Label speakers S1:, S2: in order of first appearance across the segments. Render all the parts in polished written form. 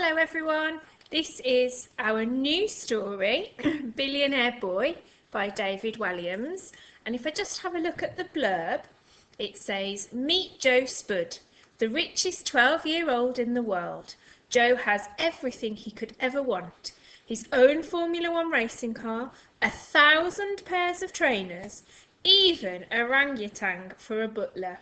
S1: Hello everyone, this is our new story, Billionaire Boy by David Walliams. And if I just have a look at the blurb, it says, meet Joe Spud, the richest 12-year-old in the world. Joe has everything he could ever want. His own Formula One racing car, 1,000 pairs of trainers, even a orangutan for a butler.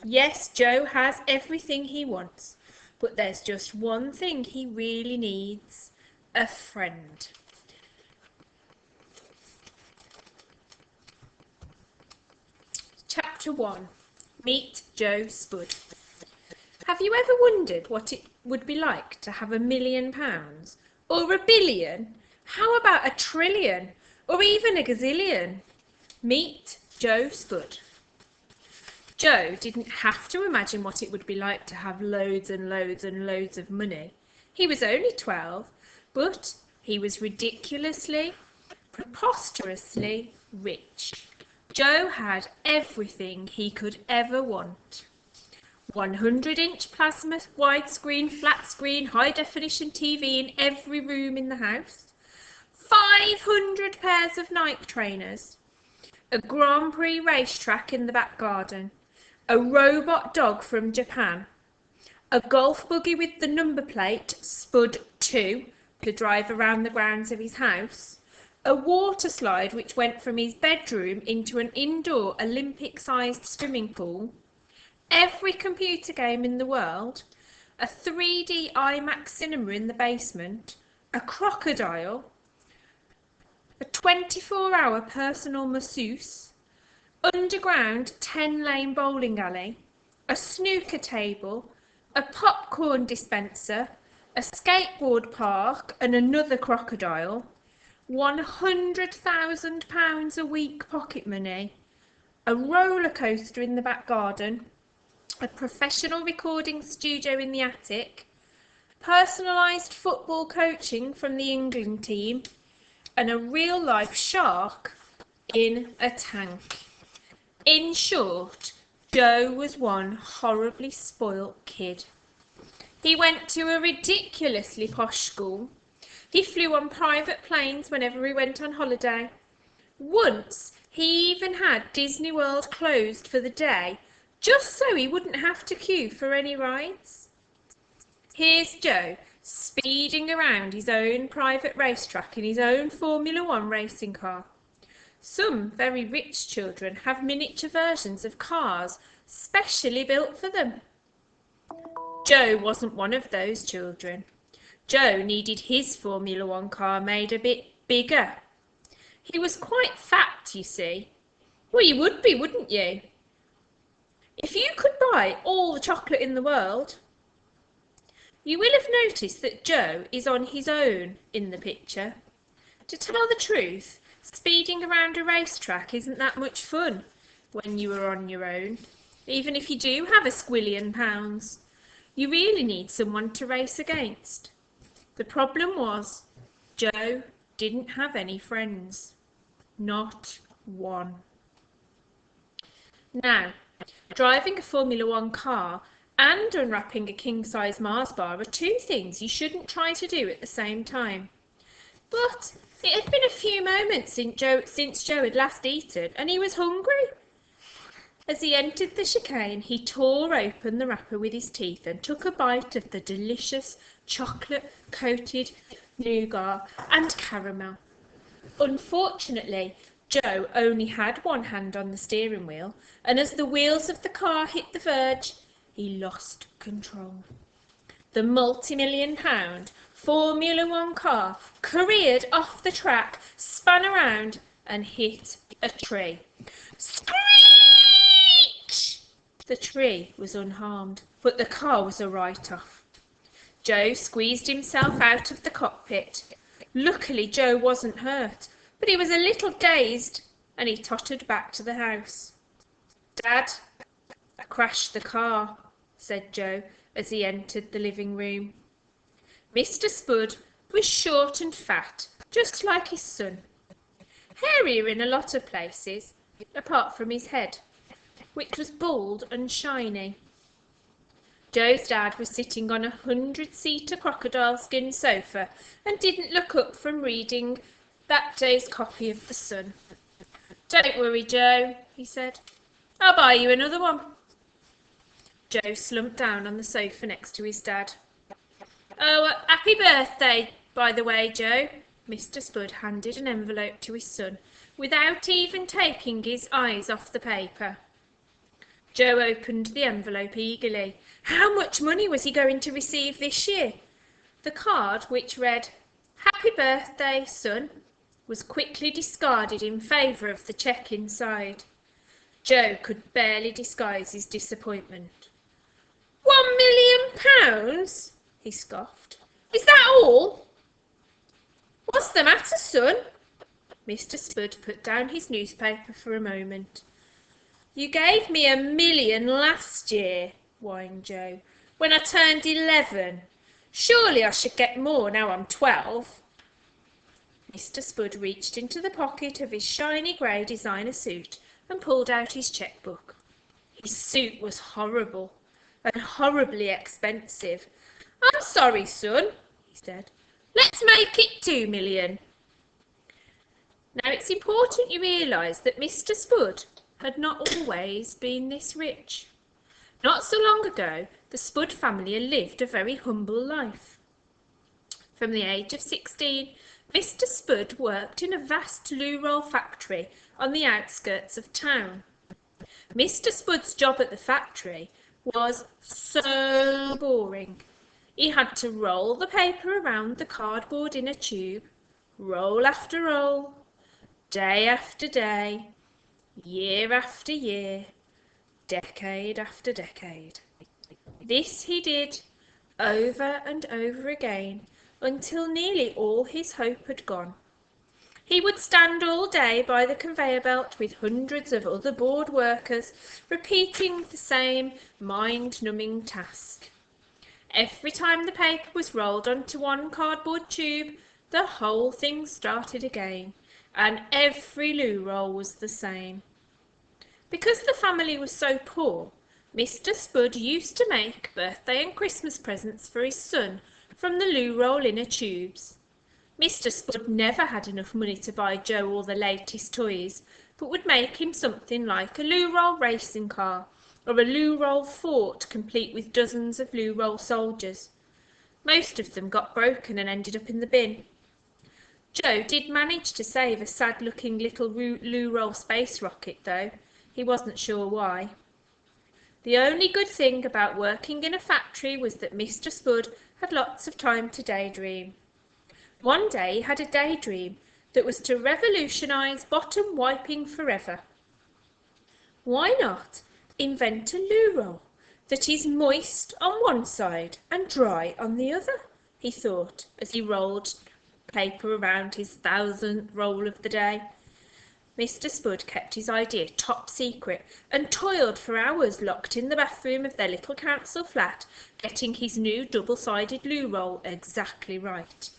S1: Yes, Joe has everything he wants. But there's just one thing he really needs, a friend. Chapter 1. Meet Joe Spud. Have you ever wondered what it would be like to have £1 million? Or 1 billion? How about 1 trillion? Or even a gazillion? Meet Joe Spud. Joe didn't have to imagine what it would be like to have loads and loads and loads of money. He was only 12, but he was ridiculously, preposterously rich. Joe had everything he could ever want. 100-inch plasma, widescreen, flat screen, high-definition TV in every room in the house. 500 pairs of Nike trainers. A Grand Prix racetrack in the back garden. A robot dog from Japan, a golf buggy with the number plate Spud 2 to drive around the grounds of his house, a water slide which went from his bedroom into an indoor Olympic-sized swimming pool, every computer game in the world, a 3D IMAX cinema in the basement, a crocodile, a 24-hour personal masseuse, underground 10-lane bowling alley, a snooker table, a popcorn dispenser, a skateboard park and another crocodile, £100,000 a week pocket money, a roller coaster in the back garden, a professional recording studio in the attic, personalised football coaching from the England team, and a real-life shark in a tank. In short, Joe was one horribly spoilt kid. He went to a ridiculously posh school. He flew on private planes whenever he went on holiday. Once, he even had Disney World closed for the day, just so he wouldn't have to queue for any rides. Here's Joe, speeding around his own private racetrack in his own Formula One racing car. Some very rich children have miniature versions of cars specially built for them. Joe wasn't one of those children. Joe needed his Formula One car made a bit bigger. He was quite fat, you see. Well, you would be, wouldn't you? If you could buy all the chocolate in the world. You will have noticed that Joe is on his own in the picture. To tell the truth, speeding around a racetrack isn't that much fun when you are on your own, even if you do have £1 squillion. You really need someone to race against. The problem was, Joe didn't have any friends. Not one. Now, driving a Formula One car and unwrapping a king-size Mars bar are two things you shouldn't try to do at the same time. But it had been a few moments since Joe had last eaten, and he was hungry. As he entered the chicane, he tore open the wrapper with his teeth and took a bite of the delicious chocolate-coated nougat and caramel. Unfortunately, Joe only had one hand on the steering wheel, and as the wheels of the car hit the verge, he lost control. The multi-million-pound Formula One car careered off the track, spun around and hit a tree. Screech! The tree was unharmed, but the car was a write-off. Joe squeezed himself out of the cockpit. Luckily, Joe wasn't hurt, but he was a little dazed and he tottered back to the house. Dad, I crashed the car, said Joe as he entered the living room. Mr. Spud was short and fat, just like his son. Hairier in a lot of places, apart from his head, which was bald and shiny. Joe's dad was sitting on a 100-seater crocodile skin sofa and didn't look up from reading that day's copy of The Sun. "Don't worry, Joe," he said. "I'll buy you another one." Joe slumped down on the sofa next to his dad. "Oh, happy birthday, by the way, Joe." Mr. Spud handed an envelope to his son, without even taking his eyes off the paper. Joe opened the envelope eagerly. How much money was he going to receive this year? The card, which read, "Happy birthday, son," was quickly discarded in favour of the cheque inside. Joe could barely disguise his disappointment. £1 million? He scoffed. "Is that all?" "What's the matter, son?" Mr. Spud put down his newspaper for a moment. "You gave me £1 million last year," whined Joe, "when I turned 11. Surely I should get more now I'm 12. Mr. Spud reached into the pocket of his shiny grey designer suit and pulled out his chequebook. His suit was horrible and horribly expensive. "I'm sorry, son," he said. "Let's make it 2 million. Now it's important you realise that Mr. Spud had not always been this rich. Not so long ago, the Spud family lived a very humble life. From the age of 16, Mr. Spud worked in a vast loo roll factory on the outskirts of town. Mr. Spud's job at the factory was so boring. He had to roll the paper around the cardboard in a tube, roll after roll, day after day, year after year, decade after decade. This he did over and over again until nearly all his hope had gone. He would stand all day by the conveyor belt with hundreds of other bored workers, repeating the same mind-numbing task. Every time the paper was rolled onto one cardboard tube, the whole thing started again, and every loo roll was the same. Because the family was so poor, Mr. Spud used to make birthday and Christmas presents for his son from the loo roll inner tubes. Mr. Spud never had enough money to buy Joe all the latest toys, but would make him something like a loo roll racing car or a loo roll fort complete with dozens of loo roll soldiers. Most of them got broken and ended up in the bin. Joe did manage to save a sad-looking little loo roll space rocket, though. He wasn't sure why. The only good thing about working in a factory was that Mr. Spud had lots of time to daydream. One day he had a daydream that was to revolutionise bottom wiping forever. Why not invent a loo roll that is moist on one side and dry on the other, he thought, as he rolled paper around his 1,000th roll of the day. Mr. Spud kept his idea top secret and toiled for hours locked in the bathroom of their little council flat, getting his new double-sided loo roll exactly right.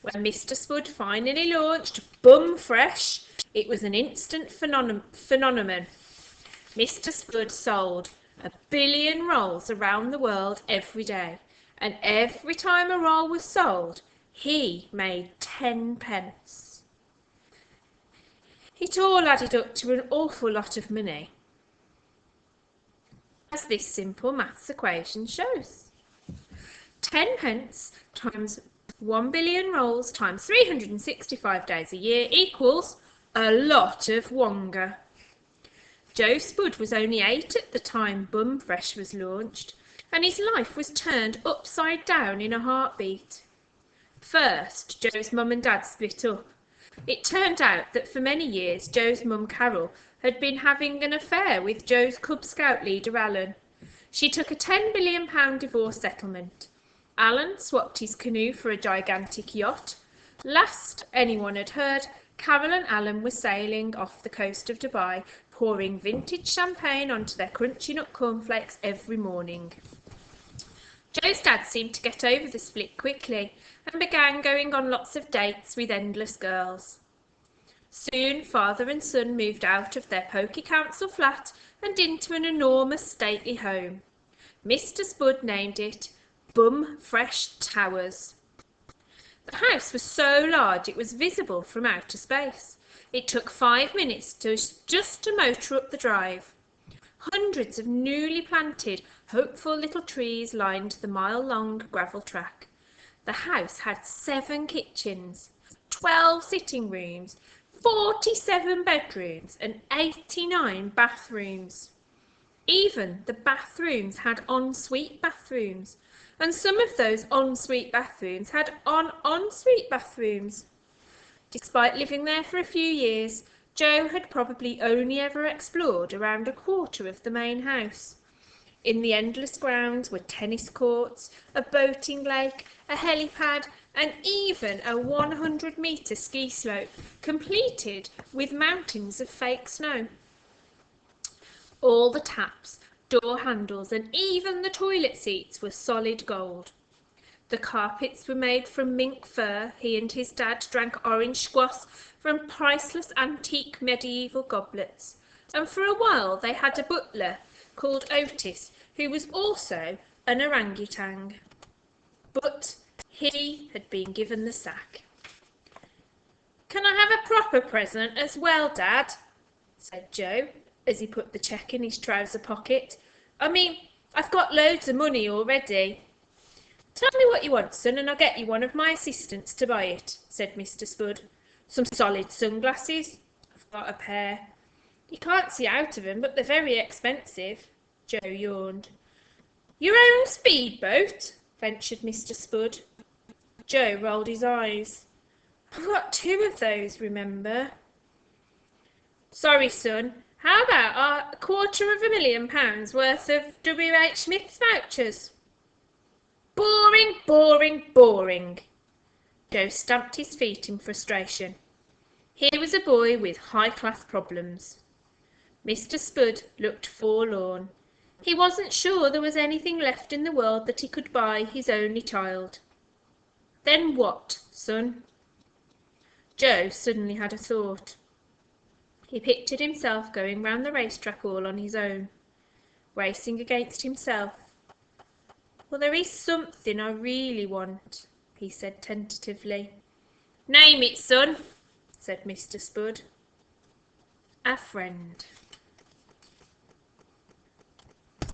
S1: When Mr. Spud finally launched Bum Fresh, it was an instant phenomenon. Mr. Spud sold 1 billion rolls around the world every day, and every time a roll was sold, he made 10 pence. It all added up to an awful lot of money, as this simple maths equation shows. 10 pence times 1 billion rolls times 365 days a year equals a lot of wonga. Joe Spud was only 8 at the time Bum Fresh was launched, and his life was turned upside down in a heartbeat. First, Joe's mum and dad split up. It turned out that for many years Joe's mum Carol had been having an affair with Joe's Cub Scout leader Alan. She took a £10 billion divorce settlement. Alan swapped his canoe for a gigantic yacht. Last anyone had heard, Carol and Alan were sailing off the coast of Dubai, pouring vintage champagne onto their crunchy nut cornflakes every morning. Joe's dad seemed to get over the split quickly and began going on lots of dates with endless girls. Soon father and son moved out of their poky council flat and into an enormous stately home. Mr. Spud named it Bum Fresh Towers. The house was so large it was visible from outer space. It took 5 minutes just to motor up the drive. Hundreds of newly planted, hopeful little trees lined the mile-long gravel track. The house had 7 kitchens, 12 sitting rooms, 47 bedrooms, and 89 bathrooms. Even the bathrooms had ensuite bathrooms, and some of those ensuite bathrooms had ensuite bathrooms. Despite living there for a few years, Joe had probably only ever explored around a quarter of the main house. In the endless grounds were tennis courts, a boating lake, a helipad, and even a 100-metre ski slope, completed with mountains of fake snow. All the taps, door handles, and even the toilet seats were solid gold. The carpets were made from mink fur. He and his dad drank orange squash from priceless antique medieval goblets. And for a while they had a butler called Otis, who was also an orangutan. But he had been given the sack. "Can I have a proper present as well, Dad?" said Joe, as he put the cheque in his trouser pocket. "I mean, I've got loads of money already." "Tell me what you want, son, and I'll get you one of my assistants to buy it," said Mr. Spud. "Some solid sunglasses? I've got a pair. You can't see out of them, but they're very expensive." Joe yawned. "Your own speedboat?" ventured Mr. Spud. Joe rolled his eyes. "I've got 2 of those, remember." "Sorry, son. How about £250,000 worth of W.H. Smith's vouchers?" "Boring, boring, boring." Joe stamped his feet in frustration. Here was a boy with high-class problems. Mr. Spud looked forlorn. He wasn't sure there was anything left in the world that he could buy his only child. "Then what, son?" Joe suddenly had a thought. He pictured himself going round the racetrack all on his own, racing against himself. "Well, there is something I really want," he said tentatively. "Name it, son," said Mr. Spud. "A friend."